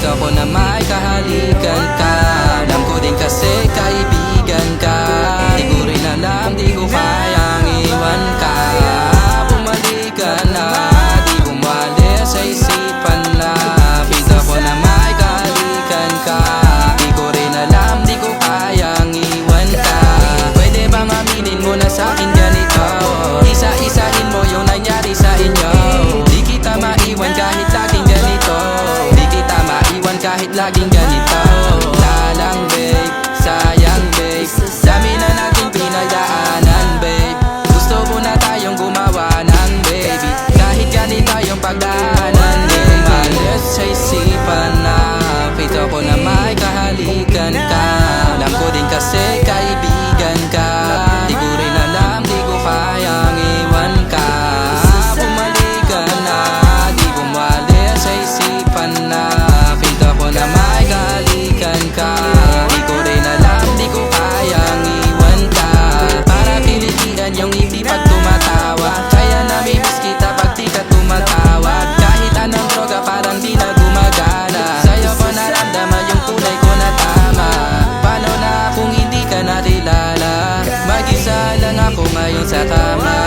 Dito ko na may kahalikan ka. Alam ko din kasi kaibigan ka. Di ko rin alam, di ko kayang iwan ka. Bumalik ka na, di bumali sa isipan na. Dito ko na may kahalikan ka. Di ko rin alam, di ko kayang iwan ka. Pwede bang aminin mo na sa'kin ganito? Isa-isahin mo yung nangyari sa inyo. Di kita maiwan kahit laging ganito. Di kita maiwan kahit laging ganito. Lalang babe, sayang babe, dami na nating pinagdaanan babe. Gusto ko na tayong gumawa ng baby. Kahit ganito yung pagdaanan, di umalis sa isipan na. Pito ko na may kahalikan ka. Alam ko din kasi kaibigan ka. Di ko rin alam, di ko kayang iwan ka. Bumalik ka na, di bumali sa isipan na. Pito ko na may kahalikan ka. Di ko rin alam, di ko kayang iwan ka. Para pilihan yung ngiti pag tumatawa. Kaya namimiss kita pag di ka tumatawag. Kahit anong droga parang di na gumagana. Sa'yo ko naramdaman yung kulay ko na tama. Paano na kung hindi ka nakilala? Mag-isa lang ako ngayon sa kama.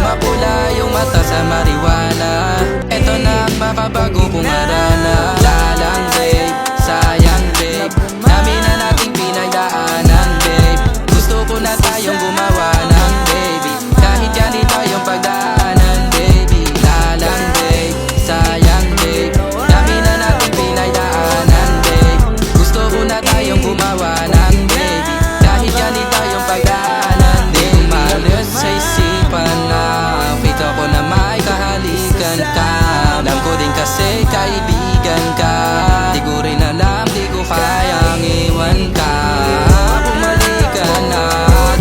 Mapula yung mata sa marijuana. Eto na ang makabago kong arana. Lalang babe, sayang babe, dami na nating pinagdaanan babe. Gusto ko na tayong gumawa ng baby. Kahit ganito yung pagdaanan baby. Lalang babe, sayang babe, dami na nating pinagdaanan babe. Gusto ko na tayong gumawa ng baby. Kahit ganito yung pagdaanan baby. Umalis sa isipan na. Pito ko na may kahalikan ka. Alam ko din kasi kaibigan ka. Di ko rin alam, di ko kayang iwan ka. Bumalik ka na,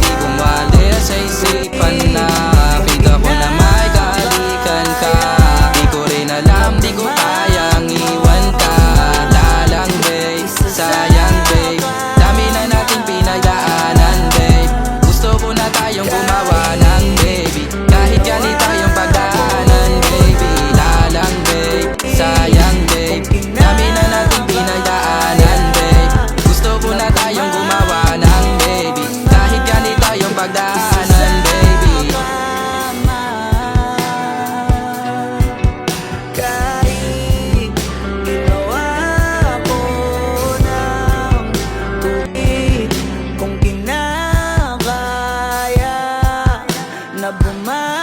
di bumali sa isipan na. Pito ko na may kahalikan ka. Di ko rin alam, di ko kayang iwan ka. Lalang babe, sayang babe, dami na nating pinagdaanan babe. Gusto ko na tayong gumawa ng baby. Kahit ganito yung pagdaanan baby. Lalang babe, sayang babe, dami na nating pinagdaanan babe. Gusto ko na tayong gumawa ng baby. Kahit ganito yung pagdaanan baby. Kahit ginawa ko ng tuwid kung kinakaya na bumangon